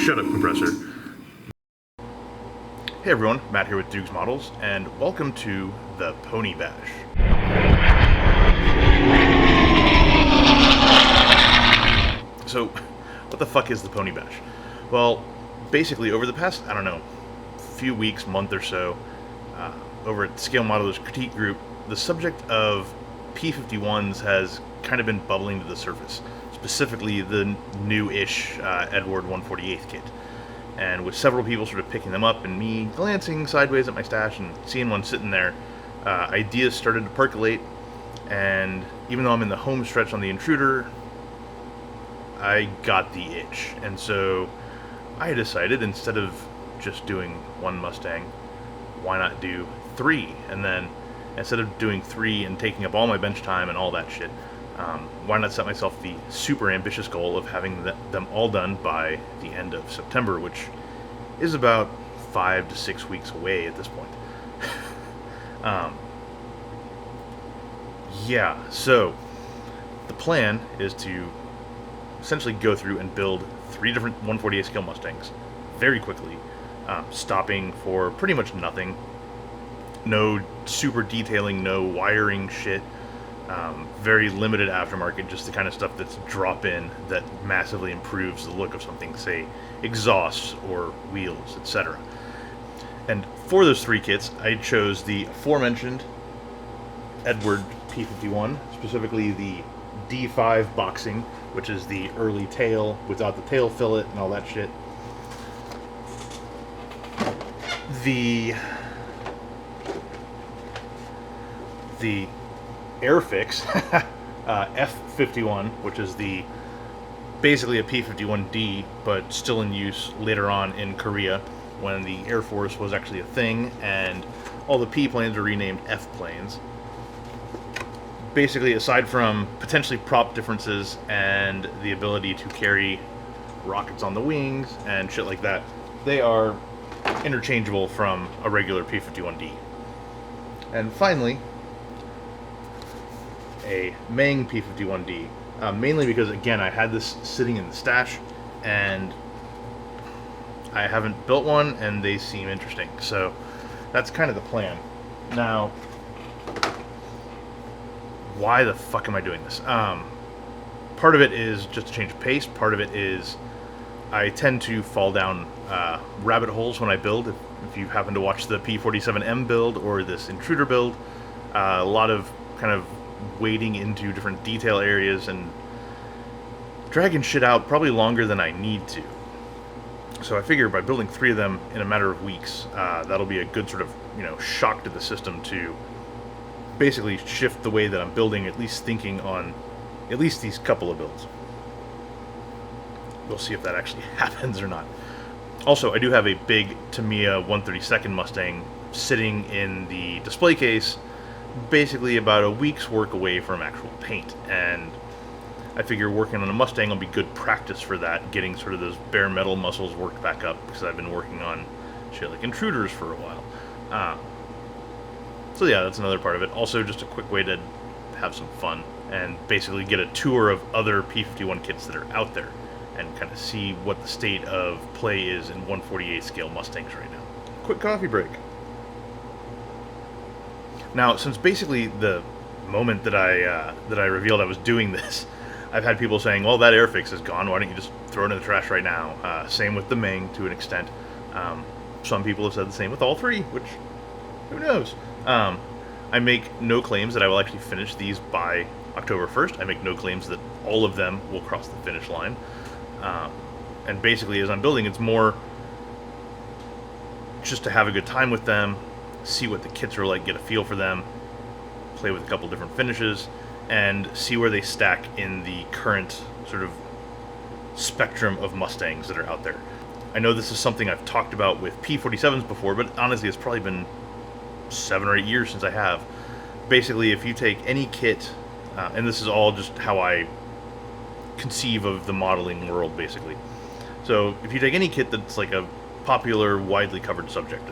Shut up, compressor. Hey everyone, Matt here with Duke's Models, and welcome to the Pony Bash. So, what the fuck is the Pony Bash? Well, basically, over the past, I don't know, few weeks, month or so, over at Scale Modelers Critique Group, the subject of P51s has kind of been bubbling to the surface, specifically the new-ish Edward 148th kit. And with several people sort of picking them up and me glancing sideways at my stash and seeing one sitting there, ideas started to percolate, and even though I'm in the home stretch on the Intruder, I got the itch. And so I decided, instead of just doing one Mustang, why not do three? And then instead of doing three and taking up all my bench time and all that shit, why not set myself the super ambitious goal of having them all done by the end of September, which is about 5 to 6 weeks away at this point. Yeah, so the plan is to essentially go through and build 3 different 148 scale Mustangs very quickly, stopping for pretty much nothing. No super detailing, no wiring shit. Very limited aftermarket, just the kind of stuff that's drop-in that massively improves the look of something, say exhausts or wheels, etc. And for those 3 kits, I chose the aforementioned Edward P51, specifically the D5 boxing, which is the early tail without the tail fillet and all that shit. The Airfix F51, which is basically a P51D, but still in use later on in Korea when the Air Force was actually a thing, and all the P planes are renamed F planes. Basically, aside from potentially prop differences and the ability to carry rockets on the wings and shit like that, they are interchangeable from a regular P51D. And finally, a Mang P51D, mainly because, again, I had this sitting in the stash and I haven't built one and they seem interesting, so that's kind of the plan. Now, why the fuck am I doing this? Part of it is just a change of pace, part of it is I tend to fall down rabbit holes when I build. If you happen to watch the P47M build or this Intruder build, a lot of kind of wading into different detail areas and dragging shit out probably longer than I need to. So I figure by building 3 of them in a matter of weeks, that'll be a good sort of, shock to the system to basically shift the way that I'm building, at least thinking on at least these couple of builds. We'll see if that actually happens or not. Also, I do have a big Tamiya 132nd Mustang sitting in the display case, basically about a week's work away from actual paint, and I figure working on a Mustang will be good practice for that, getting sort of those bare metal muscles worked back up, because I've been working on shit like Intruders for a while. So yeah, that's another part of it. Also, just a quick way to have some fun and basically get a tour of other P51 kits that are out there and kind of see what the state of play is in 148 scale Mustangs right now. Quick coffee break. Now, since basically the moment that I revealed I was doing this, I've had people saying, well, that Airfix is gone, why don't you just throw it in the trash right now? Same with the Mang to an extent. Some people have said the same with all 3, which, who knows? I make no claims that I will actually finish these by October 1st. I make no claims that all of them will cross the finish line. And basically, as I'm building, it's more just to have a good time with them, see what the kits are like, get a feel for them, play with a couple different finishes, and see where they stack in the current sort of spectrum of Mustangs that are out there. I know this is something I've talked about with P47s before, but honestly, it's probably been 7 or 8 years since I have. Basically, if you take any kit, and this is all just how I conceive of the modeling world, basically. So if you take any kit that's like a popular, widely covered subject,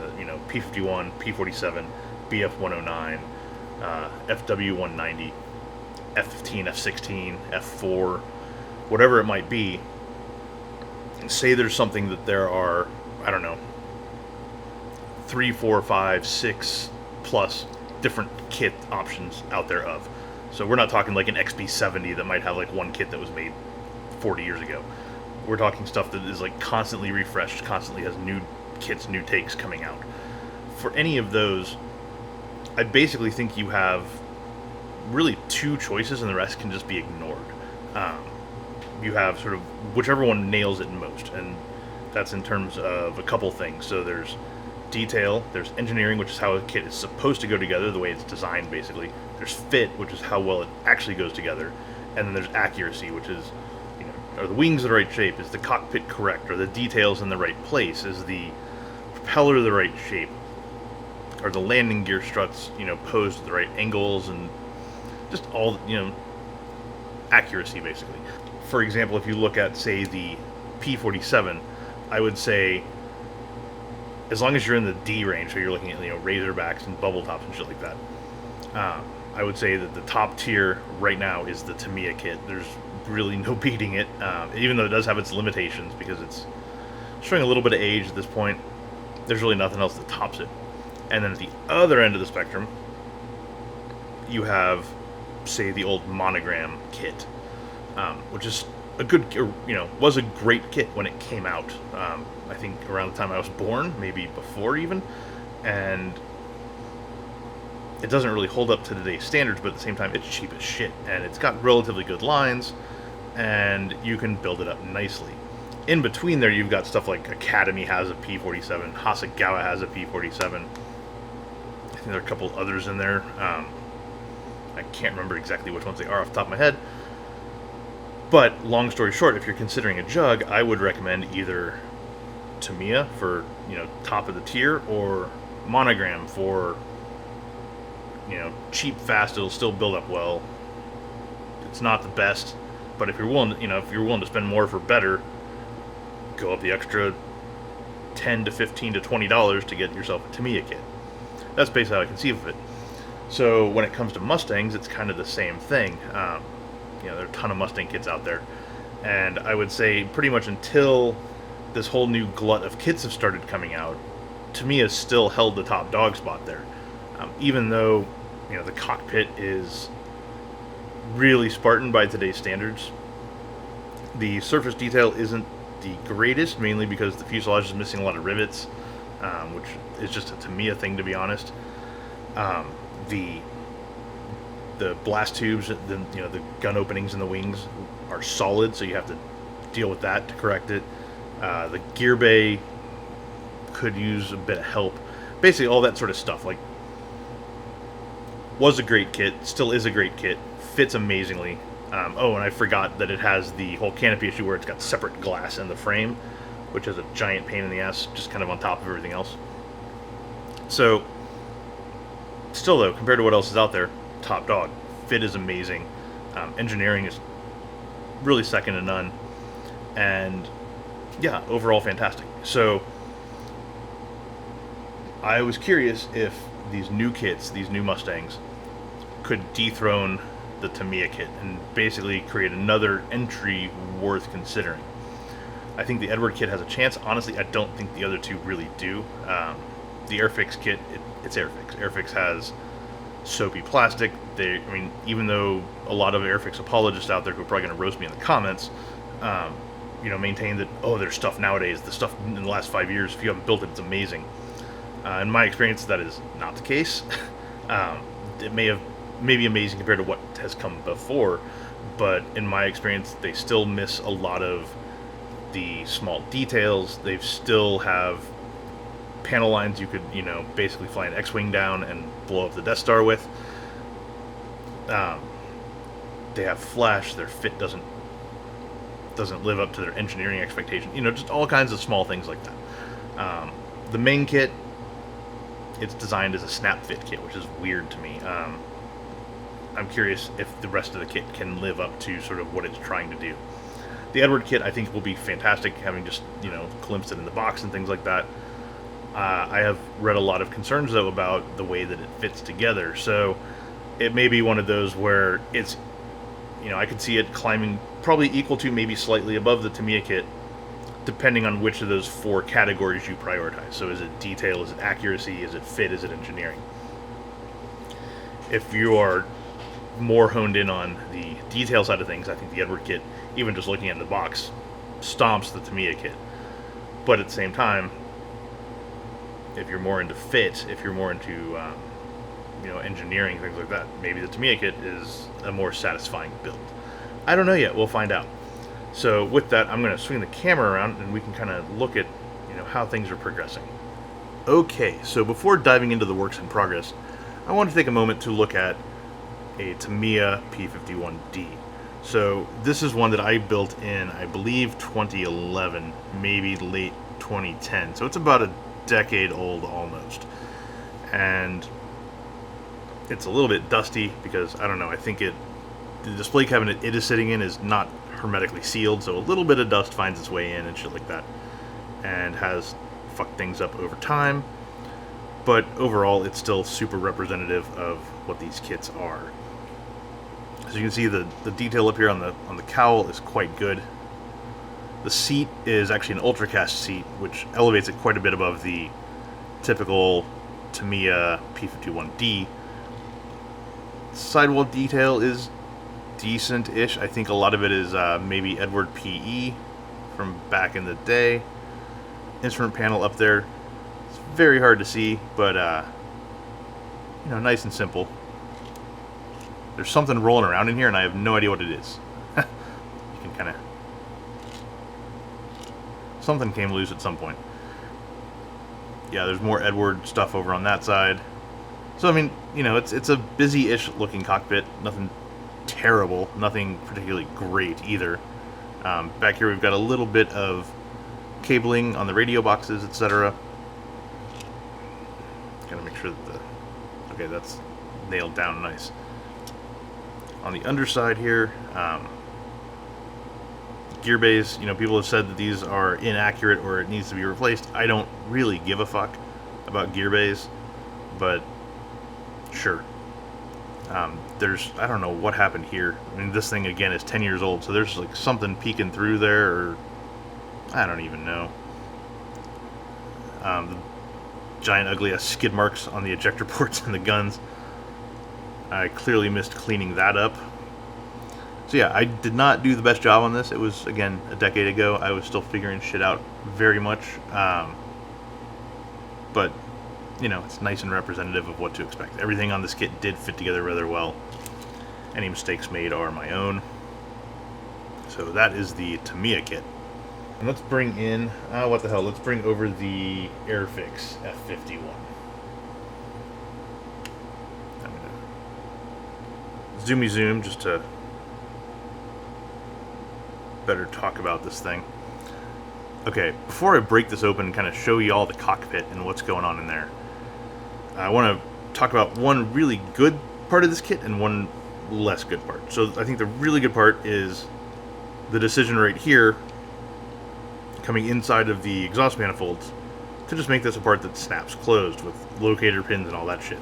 P51, P47, BF109, FW190, F15, F16, F4, whatever it might be, say there's something that there are, I don't know, 3, 4, 5, 6 plus different kit options out there of. So we're not talking like an XB70 that might have like one kit that was made 40 years ago. We're talking stuff that is like constantly refreshed, constantly has new kits, new takes coming out. For any of those, I basically think you have really two choices and the rest can just be ignored. You have sort of whichever one nails it most, and that's in terms of a couple things. So there's detail, there's engineering, which is how a kit is supposed to go together, the way it's designed basically. There's fit, which is how well it actually goes together, and then there's accuracy, which is, you know, are the wings the right shape, is the cockpit correct, are the details in the right place, is the propeller the right shape, are the landing gear struts, you know, posed at the right angles, and just all, you know, accuracy basically. For example, if you look at, say, the P-47, I would say, as long as you're in the D range, so you're looking at, you know, Razorbacks and bubble tops and shit like that, I would say that the top tier right now is the Tamiya kit. There's really no beating it, even though it does have its limitations because it's showing a little bit of age at this point. There's really nothing else that tops it. And then at the other end of the spectrum, you have, say, the old Monogram kit, which is a good, you know, was a great kit when it came out. I think around the time I was born, maybe before even, and it doesn't really hold up to today's standards, but at the same time, it's cheap as shit, and it's got relatively good lines, and you can build it up nicely. In between there, you've got stuff like Academy has a P-47, Hasegawa has a P-47. I think there are a couple others in there. I can't remember exactly which ones they are off the top of my head. But long story short, if you're considering a jug, I would recommend either Tamiya for, you know, top of the tier, or Monogram for, you know, cheap, fast. It'll still build up well. It's not the best, but if you're willing, you know, if you're willing to spend more for better, go up the extra $10 to $15 to $20 to get yourself a Tamiya kit. That's basically how I conceive of it. So when it comes to Mustangs, it's kind of the same thing. You know, there are a ton of Mustang kits out there, and I would say pretty much until this whole new glut of kits have started coming out, Tamiya still held the top dog spot there. Even though, you know, the cockpit is really Spartan by today's standards, the surface detail isn't the greatest, mainly because the fuselage is missing a lot of rivets, which is just a Tamiya thing, to be honest. The blast tubes, you know, the gun openings in the wings are solid, so you have to deal with that to correct it. The gear bay could use a bit of help. Basically, all that sort of stuff. Like, was a great kit, still is a great kit, fits amazingly. Oh, and I forgot that it has the whole canopy issue where it's got separate glass in the frame, which is a giant pain in the ass, just kind of on top of everything else. So, still though, compared to what else is out there, top dog. Fit is amazing. Engineering is really second to none. And yeah, overall fantastic. So I was curious if these new kits, these new Mustangs, could dethrone the Tamiya kit and basically create another entry worth considering. I think the Edward kit has a chance. Honestly, I don't think the other two really do. The Airfix kit, it's Airfix. Airfix has soapy plastic. I mean, even though a lot of Airfix apologists out there who are probably going to roast me in the comments, you know, maintain that, oh, there's stuff nowadays, the stuff in the last 5 years, if you haven't built it, it's amazing. In my experience, that is not the case. It may be amazing compared to what has come before, but in my experience, they still miss a lot of the small details. They still have panel lines you could, you know, basically fly an X-Wing down and blow up the Death Star with. They have flash. Their fit doesn't live up to their engineering expectation. You know, just all kinds of small things like that. The main kit, it's designed as a snap fit kit, which is weird to me. I'm curious if the rest of the kit can live up to sort of what it's trying to do. The Edward kit, I think, will be fantastic, having just, you know, glimpsed it in the box and things like that. I have read a lot of concerns, though, about the way that it fits together. So it may be one of those where it's, you know, I could see it climbing probably equal to, maybe slightly above the Tamiya kit, depending on which of those 4 categories you prioritize. So is it detail, is it accuracy, is it fit, is it engineering? If you are more honed in on the detail side of things, I think the Edward kit, even just looking at the box, stomps the Tamiya kit. But at the same time, if you're more into fit, if you're more into engineering, things like that, maybe the Tamiya kit is a more satisfying build. I don't know yet. We'll find out. So with that, I'm going to swing the camera around and we can kind of look at how things are progressing. Okay, so before diving into the works in progress, I want to take a moment to look at a Tamiya P51D. So this is one that I built in, I believe, 2011, maybe late 2010. So it's about a decade old almost. And it's a little bit dusty because, I don't know, I think the display cabinet it is sitting in is not hermetically sealed, so a little bit of dust finds its way in and shit like that, and has fucked things up over time. But overall, it's still super representative of what these kits are. So you can see the detail up here on the cowl is quite good. The seat is actually an ultracast seat, which elevates it quite a bit above the typical Tamiya P51D. Sidewall detail is decent-ish. I think a lot of it is maybe Edward PE from back in the day. Instrument panel up there. It's very hard to see, but nice and simple. There's something rolling around in here, and I have no idea what it is. You can kind of... Something came loose at some point. Yeah, there's more Edward stuff over on that side. So, I mean, it's a busy-ish looking cockpit. Nothing terrible. Nothing particularly great either. Back here we've got a little bit of cabling on the radio boxes, etc. Gotta make sure that okay, that's nailed down nice. On the underside here, gear bays, people have said that these are inaccurate or it needs to be replaced. I don't really give a fuck about gear bays, but sure. I don't know what happened here. I mean, this thing again is 10 years old, so there's like something peeking through there, or I don't even know. The giant ugly ass skid marks on the ejector ports and the guns. I clearly missed cleaning that up. So yeah, I did not do the best job on this. It was, again, a decade ago. I was still figuring shit out very much. But, it's nice and representative of what to expect. Everything on this kit did fit together rather well. Any mistakes made are my own. So that is the Tamiya kit. And let's bring in, what the hell, let's bring over the Airfix F51. I'm going to zoomy zoom just to better talk about this thing. Okay, before I break this open and kind of show you all the cockpit and what's going on in there, I want to talk about one really good part of this kit and one less good part. So I think the really good part is the decision right here, coming inside of the exhaust manifolds, to just make this a part that snaps closed with locator pins and all that shit.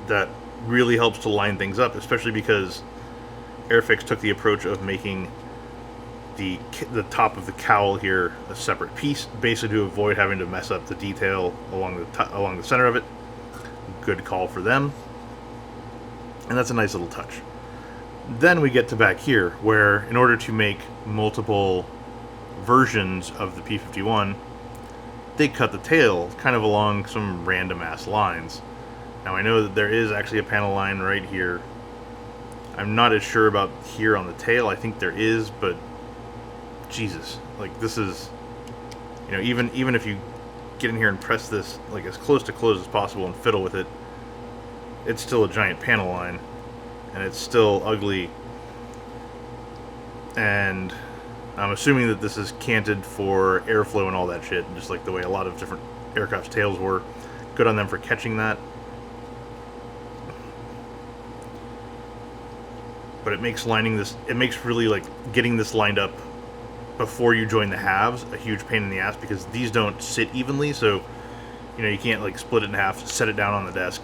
That really helps to line things up, especially because Airfix took the approach of making the top of the cowl here a separate piece, basically to avoid having to mess up the detail along the center of it. Good call for them. And that's a nice little touch. Then we get to back here, where in order to make multiple versions of the P51, they cut the tail kind of along some random ass lines. Now I know that there is actually a panel line right here. I'm not as sure about here on the tail. I think there is, but Jesus, like this is, even if you get in here and press this like as close to close as possible and fiddle with it, it's still a giant panel line, and it's still ugly. And I'm assuming that this is canted for airflow and all that shit, just like the way a lot of different aircraft's tails were. Good on them for catching that. But it makes really like getting this lined up before you join the halves a huge pain in the ass, because these don't sit evenly, so you can't like split it in half, set it down on the desk,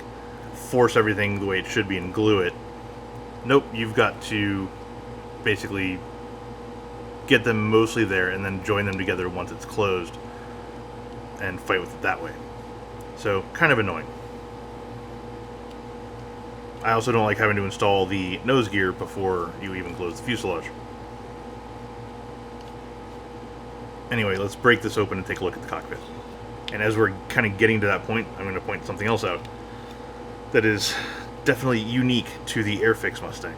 force everything the way it should be and glue it. Nope, you've got to basically get them mostly there and then join them together once it's closed and fight with it that way. So, kind of annoying. I also don't like having to install the nose gear before you even close the fuselage. Anyway, let's break this open and take a look at the cockpit. And as we're kind of getting to that point, I'm going to point something else out that is definitely unique to the Airfix Mustang.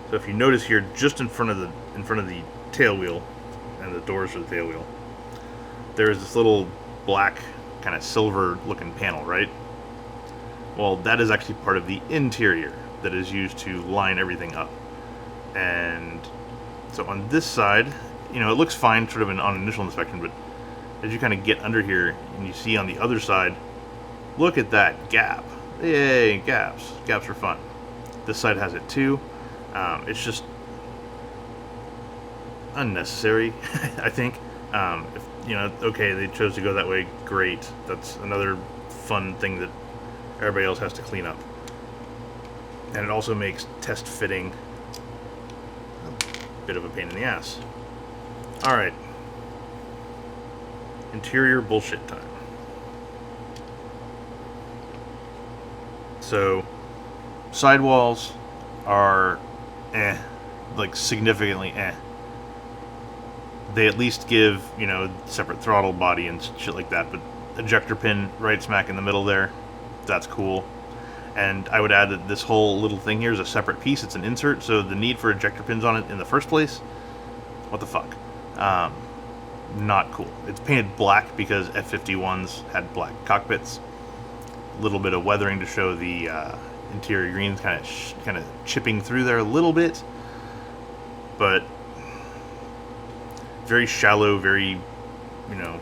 So if you notice here, just in front of the tail wheel and the doors for the tail wheel, there is this little black kind of silver looking panel, right? Well, that is actually part of the interior that is used to line everything up. And so on this side, you know, it looks fine sort of on initial inspection, but as you kind of get under here and you see on the other side, look at that gap. Yay, gaps. Gaps are fun. This side has it too. It's just unnecessary, I think. If, you know, okay, they chose to go that way, great. That's another fun thing that everybody else has to clean up. And it also makes test fitting a bit of a pain in the ass. Alright. Interior bullshit time. So, sidewalls are like significantly They at least give, you know, separate throttle body and shit like that, but ejector pin right smack in the middle there, that's cool. And I would add that this whole little thing here is a separate piece. It's an insert, so the need for ejector pins on it in the first place, what the fuck? Not cool. It's painted black because F-51s had black cockpits. A little bit of weathering to show the interior greens kind of chipping through there a little bit, but very shallow, very, you know,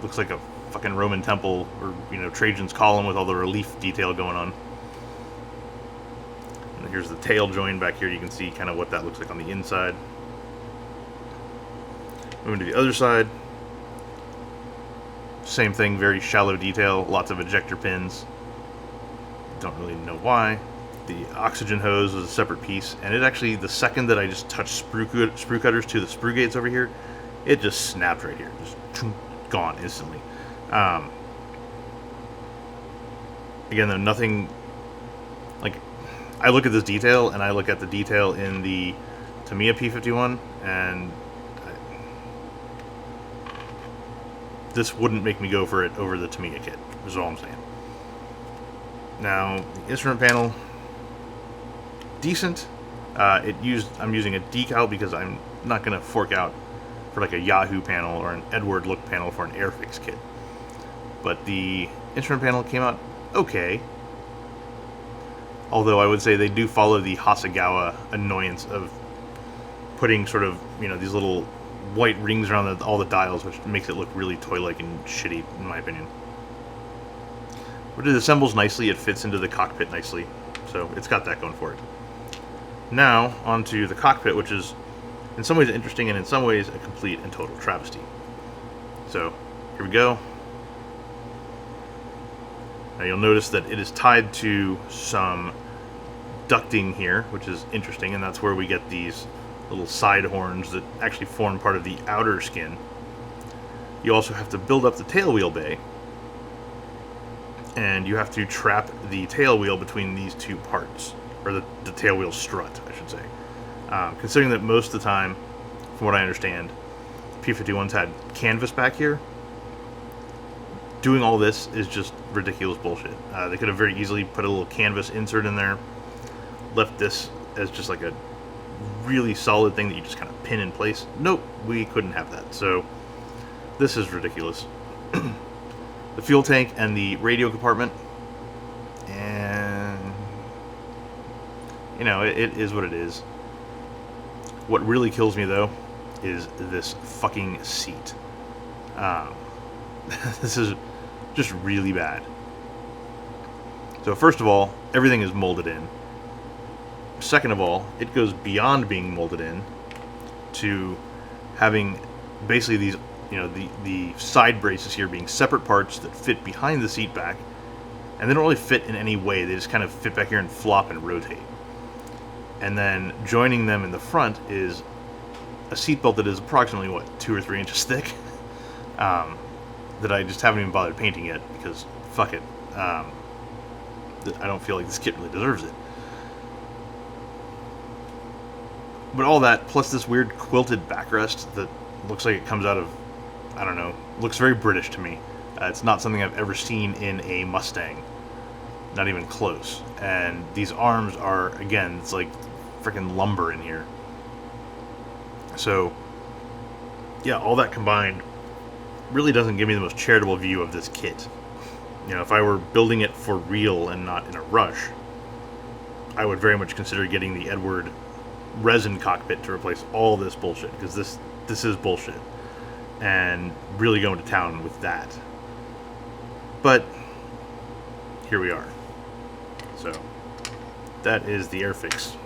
looks like a fucking Roman temple or, you know, Trajan's column with all the relief detail going on. And here's the tail join back here. You can see kind of what that looks like on the inside. Moving to the other side, same thing, very shallow detail, lots of ejector pins. Don't really know why. The oxygen hose was a separate piece, and it actually, the second that I just touched sprue cutters to the sprue gates over here, it just snapped right here, just gone instantly. Again, though, nothing, like, I look at this detail, and I look at the detail in the Tamiya P51, and this wouldn't make me go for it over the Tamiya kit, is all I'm saying. Now, the instrument panel, decent. I'm using a decal because I'm not going to fork out for like a Yahoo panel or an Edward look panel for an Airfix kit. But the instrument panel came out okay. Although I would say they do follow the Hasegawa annoyance of putting sort of, you know, these little white rings around all the dials, which makes it look really toy-like and shitty, in my opinion. But it assembles nicely, it fits into the cockpit nicely, so it's got that going for it. Now, onto the cockpit, which is in some ways interesting and in some ways a complete and total travesty. So, here we go. Now you'll notice that it is tied to some ducting here, which is interesting, and that's where we get these little side horns that actually form part of the outer skin. You also have to build up the tail wheel bay, and you have to trap the tail wheel between these two parts, or the tail wheel strut, I should say. Considering that most of the time, from what I understand, P-51s had canvas back here, doing all this is just ridiculous bullshit. They could have very easily put a little canvas insert in there, left this as just like a really solid thing that you just kind of pin in place. Nope, we couldn't have that. So this is ridiculous. The fuel tank and the radio compartment, and you know, it is what it is. What really kills me though is this fucking seat. This is just really bad. So first of all, everything is molded in. Second of all, it goes beyond being molded in to having basically these, you know, the side braces here being separate parts that fit behind the seat back, and they don't really fit in any way. They just kind of fit back here and flop and rotate. And then joining them in the front is a seatbelt that is approximately, what, 2 or 3 inches thick? That I just haven't even bothered painting yet, because fuck it. I don't feel like this kit really deserves it. But all that, plus this weird quilted backrest that looks like it comes out of, I don't know, looks very British to me. It's not something I've ever seen in a Mustang. Not even close. And these arms are, again, it's like freaking lumber in here. So, yeah, all that combined really doesn't give me the most charitable view of this kit. You know, if I were building it for real and not in a rush, I would very much consider getting the Edward resin cockpit to replace all this bullshit, because this is bullshit, and really going to town with that. But here we are. So that is the Airfix.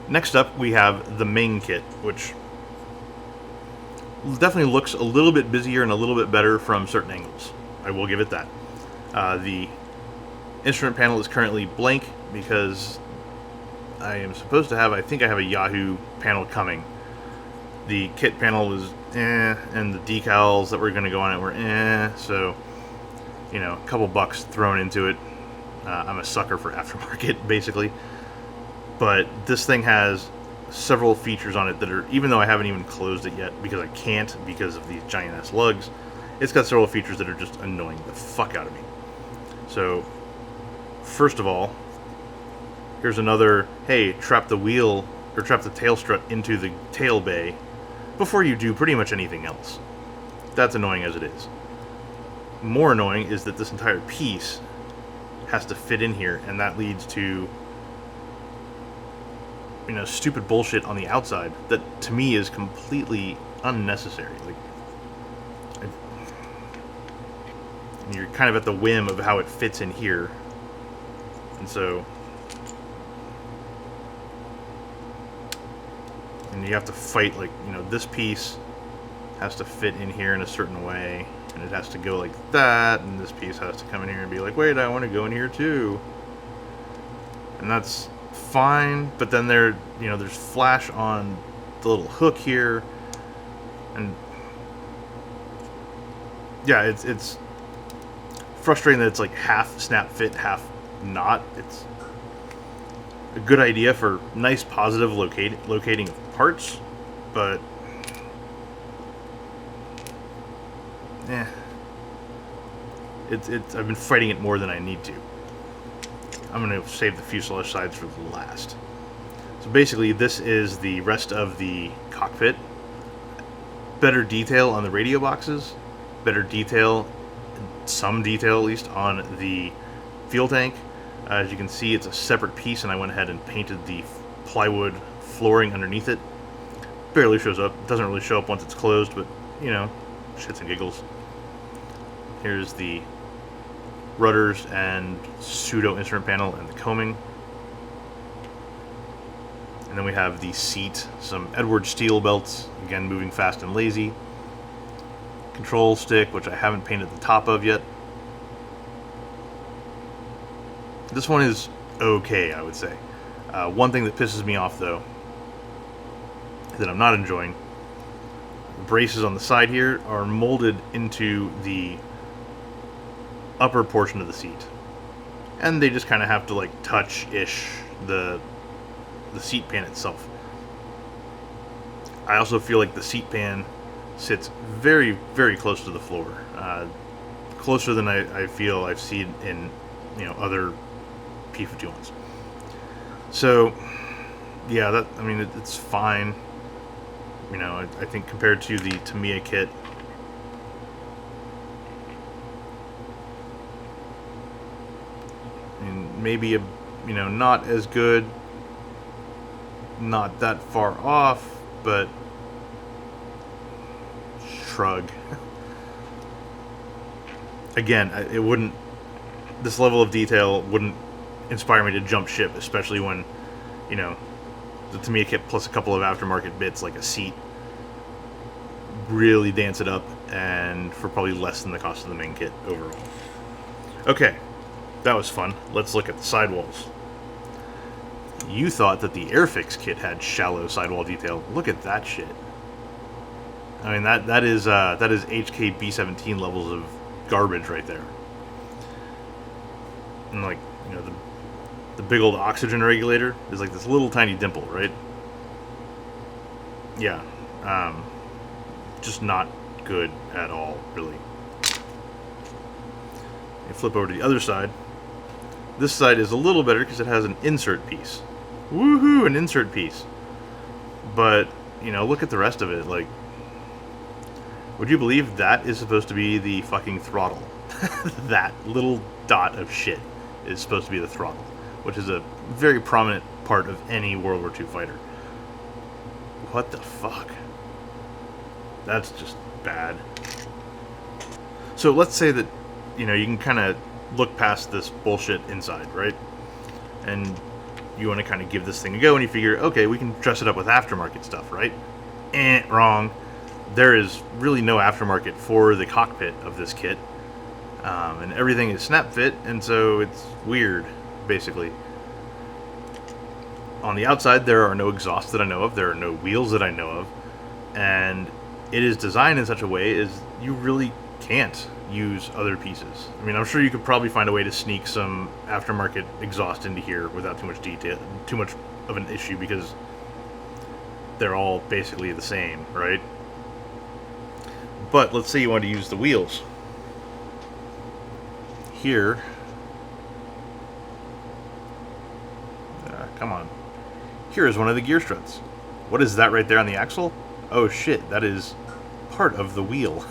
Next up, we have the main kit, which definitely looks a little bit busier and a little bit better from certain angles. I will give it that. The instrument panel is currently blank because I am supposed to have, I think I have a Yahoo panel coming. The kit panel was and the decals that were going to go on it were so, you know, a couple bucks thrown into it. I'm a sucker for aftermarket, basically. But this thing has several features on it that are, even though I haven't even closed it yet because I can't because of these giant ass lugs, it's got several features that are just annoying the fuck out of me. So, first of all, here's another, hey, trap the wheel, or trap the tail strut into the tail bay before you do pretty much anything else. That's annoying as it is. More annoying is that this entire piece has to fit in here, and that leads to, you know, stupid bullshit on the outside that to me is completely unnecessary. Like, you're kind of at the whim of how it fits in here, and so, and you have to fight, like, you know, this piece has to fit in here in a certain way, and it has to go like that, and this piece has to come in here and be like, wait, I want to go in here too. And that's fine, but then there, you know, there's flash on the little hook here, and yeah, it's frustrating that it's like half snap fit, half not. It's a good idea for nice positive locating of parts, but it's I've been fighting it more than I need to. I'm going to save the fuselage sides for the last. So basically, this is the rest of the cockpit. Better detail on the radio boxes, better detail, some detail at least, on the fuel tank. As you can see, it's a separate piece, and I went ahead and painted the plywood flooring underneath it. Barely shows up. It doesn't really show up once it's closed, but, you know, shits and giggles. Here's the rudders and pseudo instrument panel and the coaming. And then we have the seat, some Edward steel belts, again moving fast and lazy. Control stick, which I haven't painted the top of yet. This one is okay, I would say. One thing that pisses me off, though, that I'm not enjoying, the braces on the side here are molded into the upper portion of the seat, and they just kind of have to like touch-ish the seat pan itself. I also feel like the seat pan sits very, very close to the floor, closer than I feel I've seen in, you know, other P-51s. So yeah, that, I mean, it's fine. You know, I think compared to the Tamiya kit, I mean, maybe you know, not as good, not that far off, but shrug. Again, it wouldn't, this level of detail wouldn't inspire me to jump ship, especially when, you know, the Tamiya kit plus a couple of aftermarket bits like a seat really dance it up, and for probably less than the cost of the main kit overall. Okay, that was fun. Let's look at the sidewalls. You thought that the Airfix kit had shallow sidewall detail. Look at that shit. I mean, that is HK B17 levels of garbage right there. And like, you know, the big old oxygen regulator is like this little tiny dimple, right? Yeah, just not good at all, really. You flip over to the other side. This side is a little better because it has an insert piece. Woohoo, an insert piece. But, you know, look at the rest of it. Like, would you believe that is supposed to be the fucking throttle? That little dot of shit is supposed to be the throttle, which is a very prominent part of any World War II fighter. What the fuck? That's just bad. So let's say that, you know, you can kind of look past this bullshit inside, right? And you want to kind of give this thing a go, and you figure, okay, we can dress it up with aftermarket stuff, right? Wrong. There is really no aftermarket for the cockpit of this kit. And everything is snap fit, and so it's weird, basically. On the outside, there are no exhausts that I know of, there are no wheels that I know of, and it is designed in such a way as you really can't use other pieces. I mean, I'm sure you could probably find a way to sneak some aftermarket exhaust into here without too much detail, too much of an issue, because they're all basically the same, right? But let's say you want to use the wheels. Here, come on. Here is one of the gear struts. What is that right there on the axle? Oh shit, that is part of the wheel.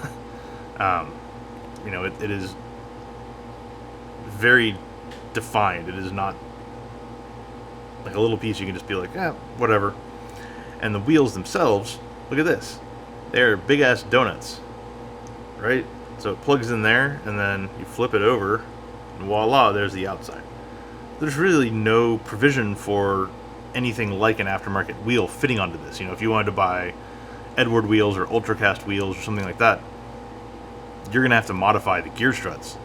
You know, it is very defined. It is not like a little piece you can just be like, whatever. And the wheels themselves, look at this. They're big ass donuts, right? So it plugs in there, and then you flip it over, and voila, there's the outside. There's really no provision for anything like an aftermarket wheel fitting onto this. You know, if you wanted to buy Edward wheels or Ultracast wheels or something like that, you're going to have to modify the gear struts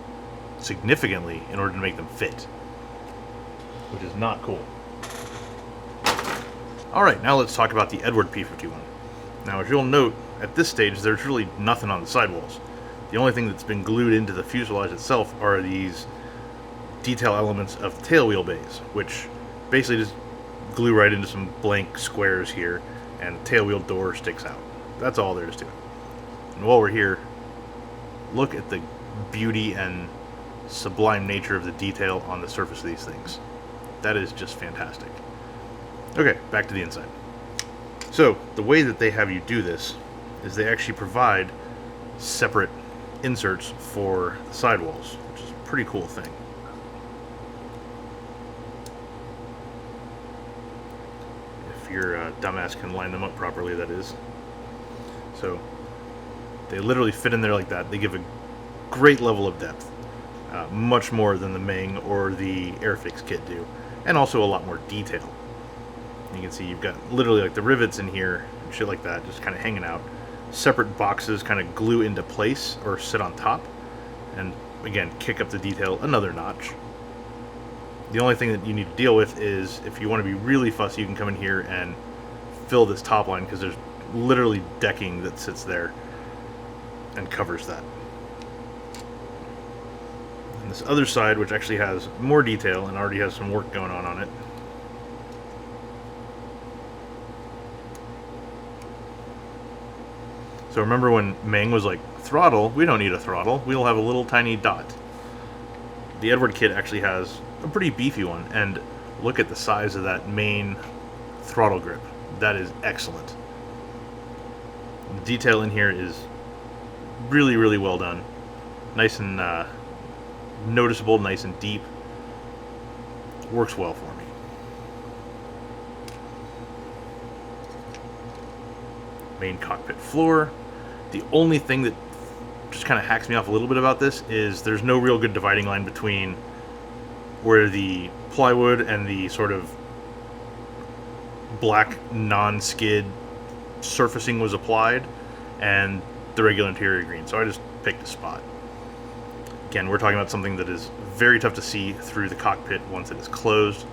significantly in order to make them fit, which is not cool. Alright, now let's talk about the Edward P51. Now, as you'll note, at this stage, there's really nothing on the sidewalls. The only thing that's been glued into the fuselage itself are these detail elements of the tail wheel bays, which basically just glue right into some blank squares here, and the tail wheel door sticks out. That's all there is to it. And while we're here, look at the beauty and sublime nature of the detail on the surface of these things. That is just fantastic. Okay, back to the inside. So, the way that they have you do this is they actually provide separate inserts for the sidewalls, which is a pretty cool thing. If your dumbass can line them up properly, that is. So, they literally fit in there like that. They give a great level of depth. Much more than the Ming or the Airfix kit do. And also a lot more detail. You can see you've got literally like the rivets in here, and shit like that, just kind of hanging out. Separate boxes kind of glue into place or sit on top. And again, kick up the detail another notch. The only thing that you need to deal with is if you want to be really fussy, you can come in here and fill this top line, because there's literally decking that sits there and covers that. And this other side, which actually has more detail and already has some work going on it. So remember when Ming was like, throttle? We don't need a throttle. We'll have a little tiny dot. The Edward kit actually has a pretty beefy one, and look at the size of that main throttle grip. That is excellent. The detail in here is really, really well done. Nice and noticeable, nice and deep. Works well for me. Main cockpit floor. The only thing that just kind of hacks me off a little bit about this is there's no real good dividing line between where the plywood and the sort of black non-skid surfacing was applied and the regular interior green, so I just picked a spot. Again, we're talking about something that is very tough to see through the cockpit once it is closed,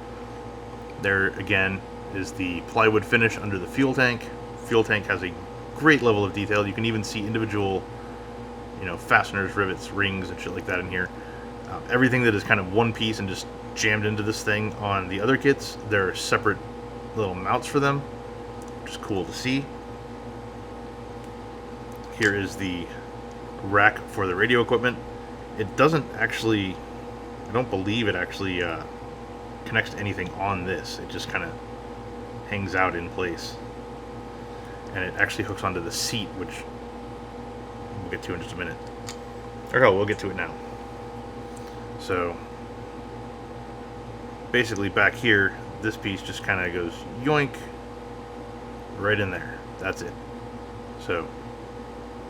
There again is the plywood finish under the fuel tank. Fuel tank has a great level of detail. You can even see individual, fasteners, rivets, rings, and shit like that in here. Everything that is kind of one piece and just jammed into this thing on the other kits, there are separate little mounts for them, which is cool to see. Here is the rack for the radio equipment. It doesn't actually, I don't believe it actually connects to anything on this. It just kind of hangs out in place. And it actually hooks onto the seat, which we'll get to in just a minute. Or hell, we'll get to it now. So, basically back here, this piece just kind of goes yoink right in there. That's it. So,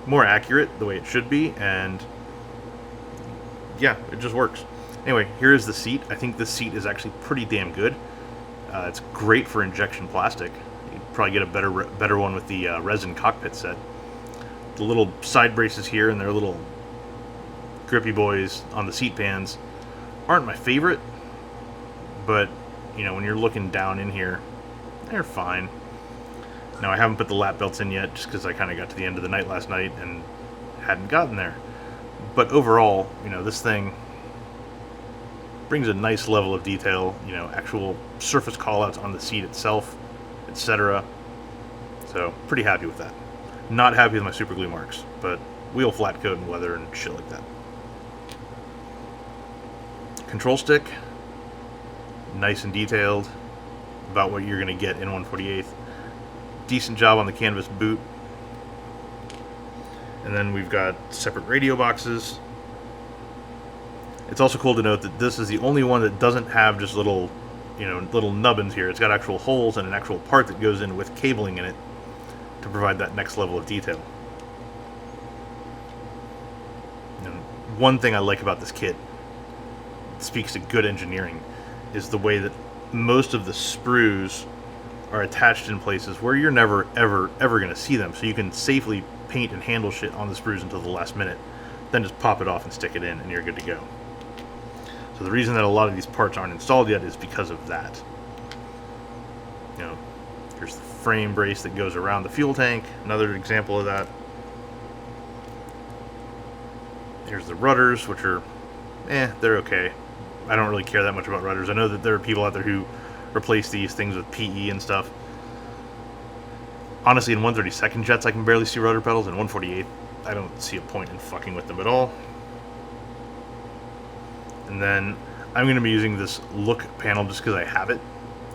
more accurate the way it should be, and yeah, it just works. Anyway, here is the seat. I think this seat is actually pretty damn good. It's great for injection plastic. You'd probably get a better one with the resin cockpit set. The little side braces here and their little grippy boys on the seat pans aren't my favorite, but when you're looking down in here, they're fine. Now, I haven't put the lap belts in yet just because I kind of got to the end of the night last night and hadn't gotten there. But overall, this thing brings a nice level of detail, actual surface callouts on the seat itself, etc. So, pretty happy with that. Not happy with my super glue marks, but wheel flat coat and weather and shit like that. Control stick, nice and detailed, about what you're going to get in 1/48. Decent job on the canvas boot. And then we've got separate radio boxes. It's also cool to note that this is the only one that doesn't have just little nubbins here. It's got actual holes and an actual part that goes in with cabling in it to provide that next level of detail. And one thing I like about this kit, speaks to good engineering, is the way that most of the sprues are attached in places where you're never ever going to see them, so you can safely paint and handle shit on the sprues until the last minute, then just pop it off and stick it in and you're good to go. So the reason that a lot of these parts aren't installed yet is because of that. Here's the frame brace that goes around the fuel tank, another example of that. Here's the rudders, which are they're okay. I don't really care that much about rudders. I know that there are people out there who replace these things with PE and stuff. Honestly, in 132nd jets, I can barely see rudder pedals. In 148, I don't see a point in fucking with them at all. And then I'm going to be using this look panel just because I have it,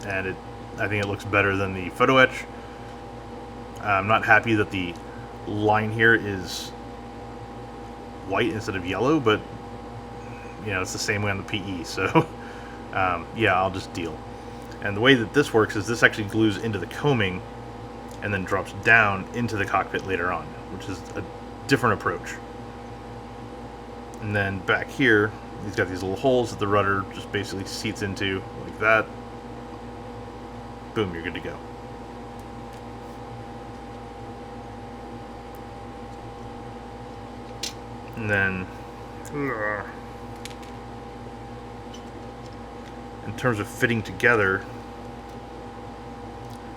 and I think it looks better than the photo etch. I'm not happy that the line here is white instead of yellow, but it's the same way on the PE, so yeah, I'll just deal. And the way that this works is this actually glues into the coaming and then drops down into the cockpit later on, which is a different approach. And then back here, he's got these little holes that the rudder just basically seats into, like that. Boom, you're good to go. And then, in terms of fitting together,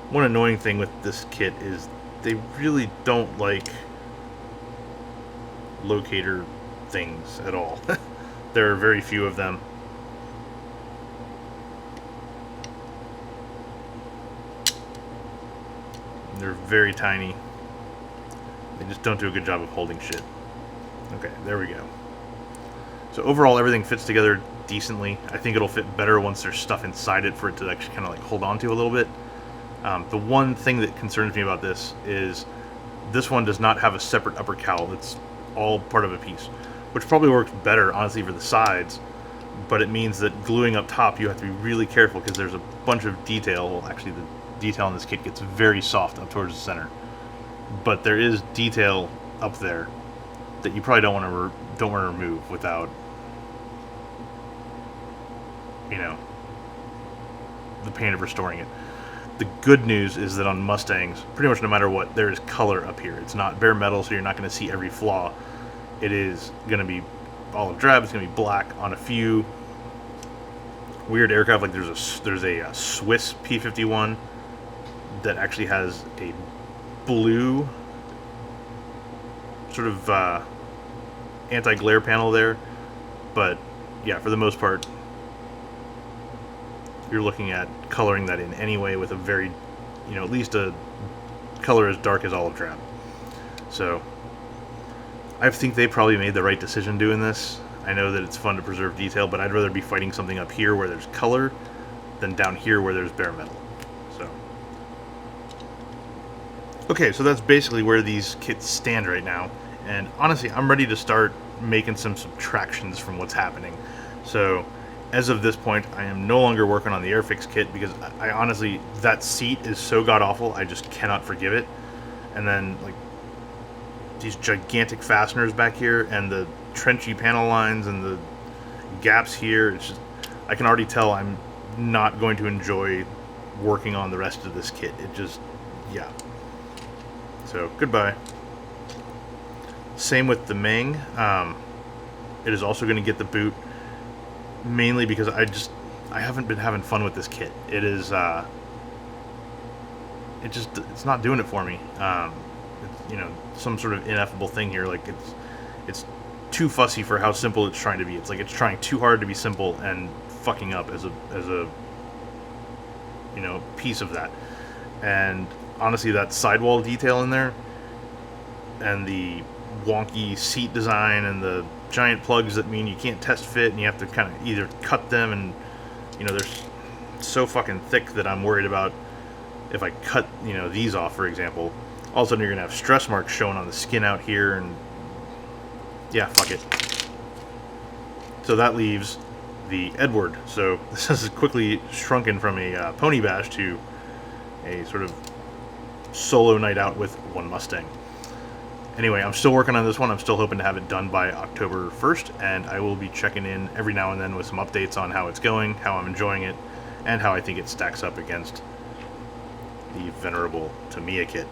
one annoying thing with this kit is they really don't like locator things at all. There are very few of them. They're very tiny. They just don't do a good job of holding shit. Okay, there we go. So overall, everything fits together decently. I think it'll fit better once there's stuff inside it for it to actually kind of like hold on to a little bit. The one thing that concerns me about this is this one does not have a separate upper cowl. It's all part of a piece, which probably works better, honestly, for the sides, but it means that gluing up top, you have to be really careful because there's a bunch of detail. Well, actually, the detail on this kit gets very soft up towards the center, but there is detail up there that you probably don't want to remove without, the pain of restoring it. The good news is that on Mustangs, pretty much no matter what, there is color up here. It's not bare metal, so you're not going to see every flaw. It is going to be olive drab. It's going to be black on a few. weird aircraft. Like there's a Swiss P-51 that actually has a blue sort of anti-glare panel there, but yeah, for the most part, you're looking at coloring that in anyway with a very, at least a color as dark as olive drab. So I think they probably made the right decision doing this. I know that it's fun to preserve detail, but I'd rather be fighting something up here where there's color than down here where there's bare metal. So, okay, so that's basically where these kits stand right now. And honestly, I'm ready to start making some subtractions from what's happening. So, as of this point, I am no longer working on the Airfix kit because I honestly, that seat is so god-awful, I just cannot forgive it. And then, like, these gigantic fasteners back here and the trenchy panel lines and the gaps here, it's just, I can already tell I'm not going to enjoy working on the rest of this kit. It just, yeah. So, goodbye. Same with the Meng. It is also going to get the boot, mainly because I haven't been having fun with this kit. It is, it's not doing it for me. It's, some sort of ineffable thing here. Like it's too fussy for how simple it's trying to be. It's like it's trying too hard to be simple and fucking up as a piece of that. And honestly, that sidewall detail in there and the wonky seat design and the giant plugs that mean you can't test fit and you have to kind of either cut them, and they're so fucking thick that I'm worried about if I cut these off, for example, all of a sudden you're gonna have stress marks showing on the skin out here, and yeah, fuck it. So that leaves the Edward. So this has quickly shrunken from a pony bash to a sort of solo night out with one Mustang. Anyway, I'm still working on this one. I'm still hoping to have it done by October 1st, and I will be checking in every now and then with some updates on how it's going, how I'm enjoying it, and how I think it stacks up against the venerable Tamiya kit.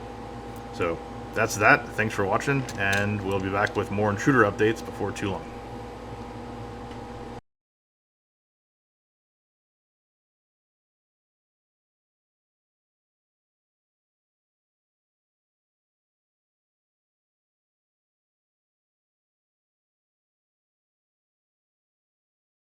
So that's that. Thanks for watching, and we'll be back with more Intruder updates before too long.